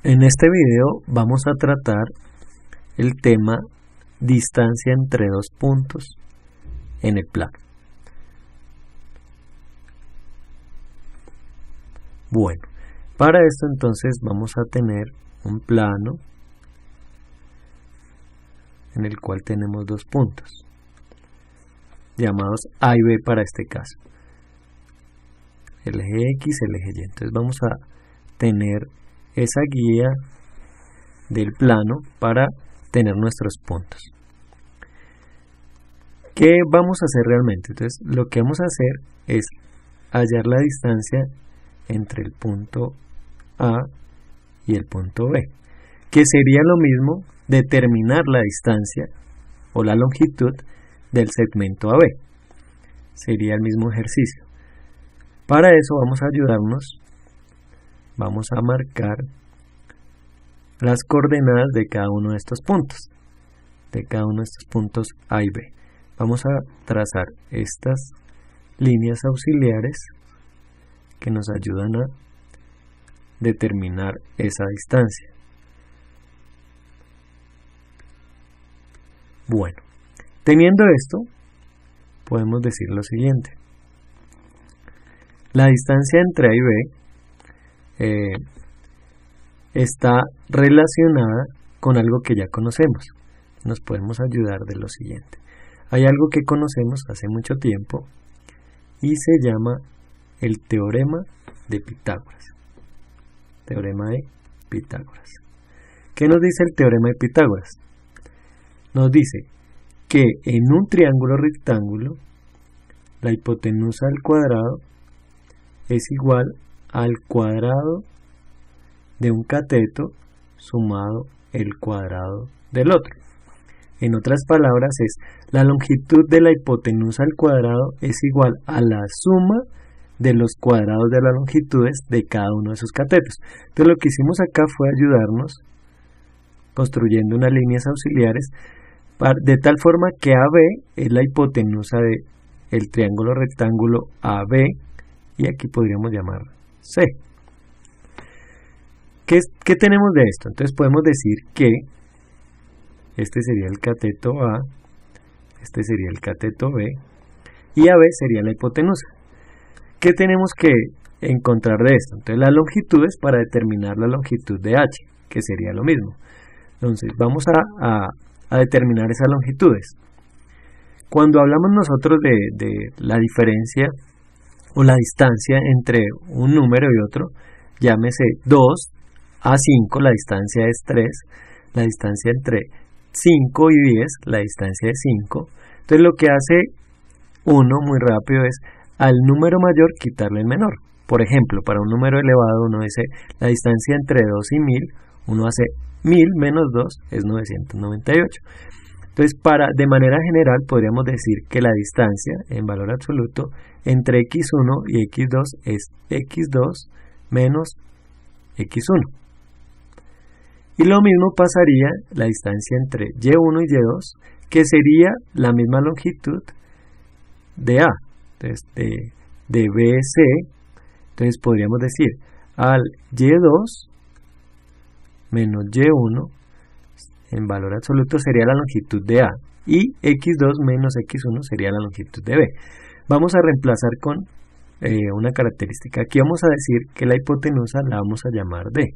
En este video vamos a tratar el tema distancia entre dos puntos en el plano. Bueno, para esto entonces vamos a tener un plano en el cual tenemos dos puntos llamados A y B para este caso, el eje X, el eje Y. Entonces vamos a tener esa guía del plano para tener nuestros puntos. ¿Qué vamos a hacer realmente? Entonces lo que vamos a hacer es hallar la distancia entre el punto A y el punto B, que sería lo mismo determinar la distancia o la longitud del segmento AB. Sería el mismo ejercicio. Para eso vamos a ayudarnos, vamos a marcar las coordenadas de cada uno de estos puntos, A y B. Vamos a trazar estas líneas auxiliares que nos ayudan a determinar esa distancia. Bueno, teniendo esto, podemos decir lo siguiente. La distancia entre A y B está relacionada con algo que ya conocemos. Nos podemos ayudar de lo siguiente. Hay algo que conocemos hace mucho tiempo y se llama el teorema de Pitágoras. Teorema de Pitágoras. ¿Qué nos dice el teorema de Pitágoras? Nos dice que en un triángulo rectángulo la hipotenusa al cuadrado es igual al cuadrado de un cateto sumado el cuadrado del otro. En otras palabras es la longitud de la hipotenusa al cuadrado es igual a la suma de los cuadrados de las longitudes de cada uno de esos catetos. Entonces lo que hicimos acá fue ayudarnos construyendo unas líneas auxiliares de tal forma que AB es la hipotenusa del triángulo rectángulo AB y aquí podríamos llamar C. ¿Qué tenemos de esto? Entonces podemos decir que este sería el cateto A, este sería el cateto B y AB sería la hipotenusa. ¿Qué tenemos que encontrar de esto? Entonces las longitudes para determinar la longitud de H, que sería lo mismo. Entonces vamos a determinar esas longitudes. Cuando hablamos nosotros de la diferencia o la distancia entre un número y otro, llámese 2 a 5, la distancia es 3, la distancia entre 5 y 10, la distancia es 5. Entonces lo que hace uno muy rápido es al número mayor quitarle el menor. Por ejemplo, para un número elevado uno dice la distancia entre 2 y 1000, uno hace 1000 menos 2 es 998. Entonces, de manera general podríamos decir que la distancia en valor absoluto entre x1 y x2 es x2 menos x1. Y lo mismo pasaría la distancia entre y1 y y2, que sería la misma longitud de A. Entonces, de BC, entonces podríamos decir al y2 menos y1 en valor absoluto sería la longitud de A y x2 menos x1 sería la longitud de B. Vamos a reemplazar con una característica. Aquí vamos a decir que la hipotenusa la vamos a llamar D.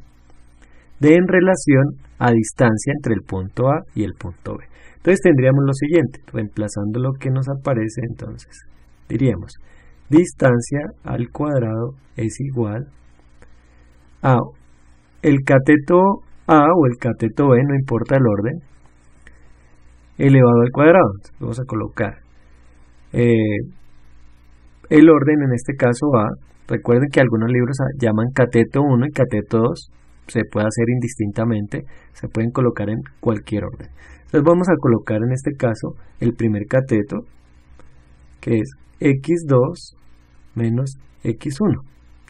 D en relación a distancia entre el punto A y el punto B. Entonces tendríamos lo siguiente, reemplazando lo que nos aparece entonces. Diríamos, distancia al cuadrado es igual a el cateto A o el cateto B, no importa el orden, elevado al cuadrado. Entonces, vamos a colocar el orden, en este caso A. Recuerden que algunos libros llaman cateto 1 y cateto 2. Se puede hacer indistintamente, se pueden colocar en cualquier orden. Entonces vamos a colocar en este caso el primer cateto, que es x2 menos x1,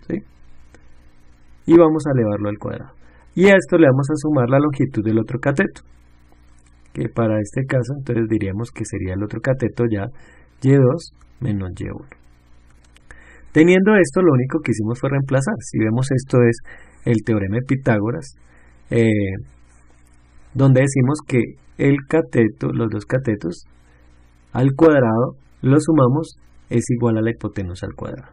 ¿sí? Y vamos a elevarlo al cuadrado. Y a esto le vamos a sumar la longitud del otro cateto, que para este caso entonces diríamos que sería el otro cateto ya y2 menos y1. Teniendo esto, lo único que hicimos fue reemplazar. Si vemos, esto es el teorema de Pitágoras. donde decimos que el cateto, los dos catetos al cuadrado, lo sumamos, es igual a la hipotenusa al cuadrado.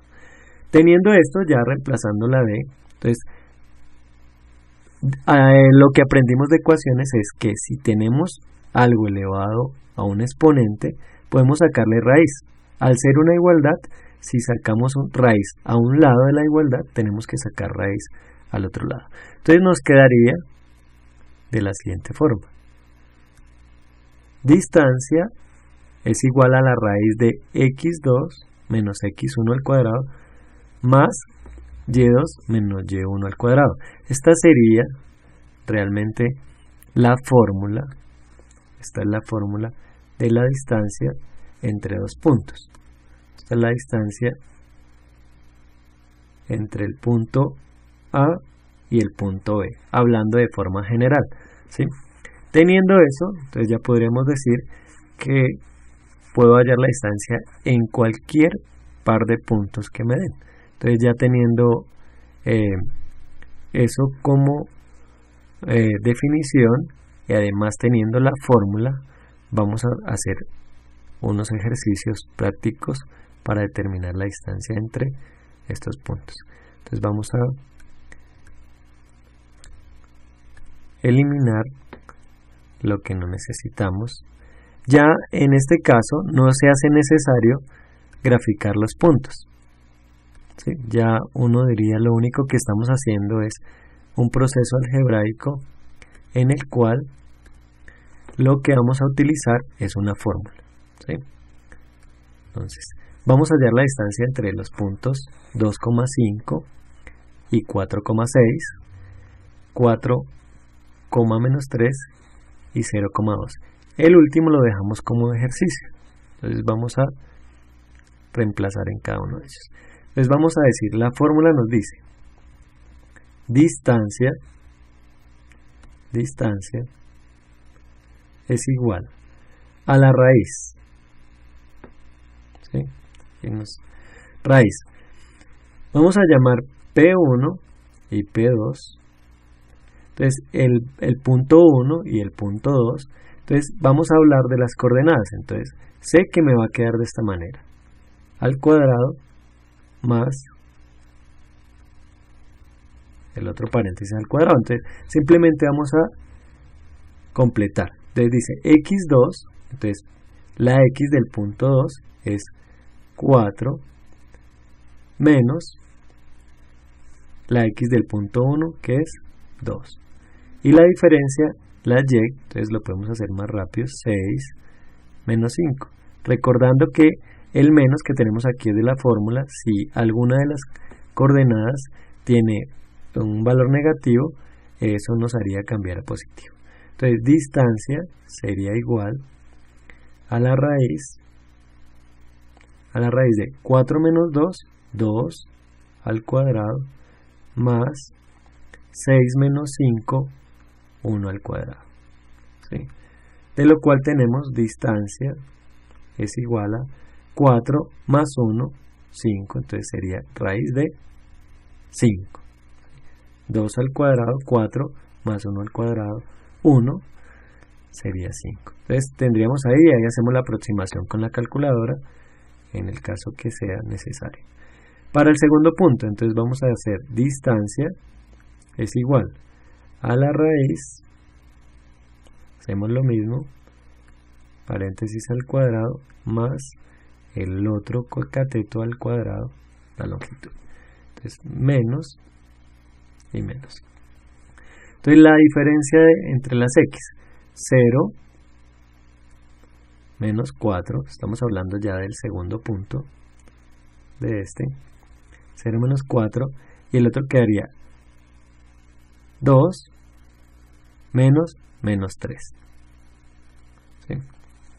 Teniendo esto, ya reemplazando la d, entonces lo que aprendimos de ecuaciones es que si tenemos algo elevado a un exponente, podemos sacarle raíz. Al ser una igualdad, si sacamos raíz a un lado de la igualdad, tenemos que sacar raíz al otro lado. Entonces nos quedaría de la siguiente forma. Distancia es igual a la raíz de x2 menos x1 al cuadrado más y2 menos y1 al cuadrado. Esta sería realmente la fórmula. Esta es la fórmula de la distancia entre dos puntos. Esta es la distancia entre el punto A y el punto B, hablando de forma general, ¿sí? Teniendo eso, entonces ya podríamos decir que puedo hallar la distancia en cualquier par de puntos que me den. Entonces ya teniendo eso como definición y además teniendo la fórmula, vamos a hacer unos ejercicios prácticos para determinar la distancia entre estos puntos. Entonces vamos a eliminar lo que no necesitamos. Ya en este caso no se hace necesario graficar los puntos, ¿sí? Ya uno diría lo único que estamos haciendo es un proceso algebraico en el cual lo que vamos a utilizar es una fórmula, ¿sí? Entonces vamos a hallar la distancia entre los puntos 2,5 y 4,6, 4,-3 y 0,2. El último lo dejamos como ejercicio. Entonces vamos a reemplazar en cada uno de ellos. Entonces vamos a decir, la fórmula nos dice distancia es igual a la raíz, ¿sí? Raíz. Vamos a llamar P1 y P2. Entonces el punto 1 y el punto 2. Entonces vamos a hablar de las coordenadas. Entonces sé que me va a quedar de esta manera: al cuadrado más el otro paréntesis al cuadrado. Entonces simplemente vamos a completar. Entonces dice x2, entonces la x del punto 2 es 4 menos la x del punto 1, que es 2. Y la diferencia, la y, entonces lo podemos hacer más rápido, 6 menos 5. Recordando que el menos que tenemos aquí es de la fórmula. Si alguna de las coordenadas tiene un valor negativo, eso nos haría cambiar a positivo. Entonces distancia sería igual a la raíz de 4 menos 2, 2 al cuadrado, más 6 menos 5, 1 al cuadrado, ¿sí? De lo cual tenemos distancia es igual a 4 más 1, 5, entonces sería raíz de 5. 2 al cuadrado, 4 más 1 al cuadrado, 1, sería 5. Entonces tendríamos ahí hacemos la aproximación con la calculadora en el caso que sea necesario. Para el segundo punto, entonces vamos a hacer distancia es igual a la raíz, hacemos lo mismo, paréntesis al cuadrado, más el otro cateto al cuadrado, la longitud. Entonces menos y menos. Entonces la diferencia entre las x, 0 menos 4, estamos hablando ya del segundo punto de este, 0 menos 4, y el otro quedaría 2 menos 3. ¿Sí?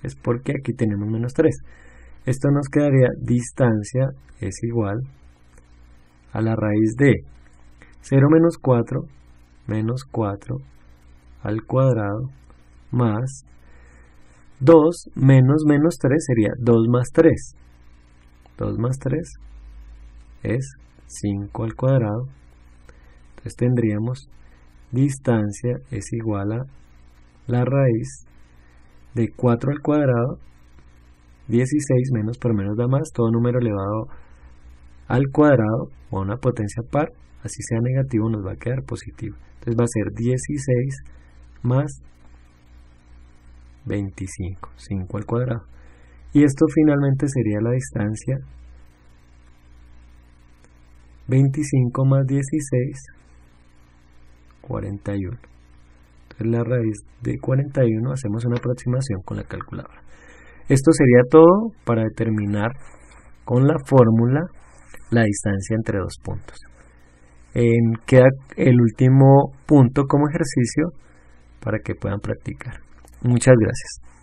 Es porque aquí tenemos menos 3. Esto nos quedaría distancia es igual a la raíz de 0 menos 4 al cuadrado más 2 menos 3 sería 2 más 3. 2 más 3 es 5 al cuadrado. Entonces tendríamos distancia es igual a la raíz de 4 al cuadrado, 16 menos por menos da más, todo número elevado al cuadrado o a una potencia par, así sea negativo nos va a quedar positivo. Entonces va a ser 16 más 25, 5 al cuadrado. Y esto finalmente sería la distancia 25 más 16, 41. Entonces la raíz de 41, hacemos una aproximación con la calculadora. Esto sería todo para determinar con la fórmula la distancia entre dos puntos. Queda el último punto como ejercicio para que puedan practicar. Muchas gracias.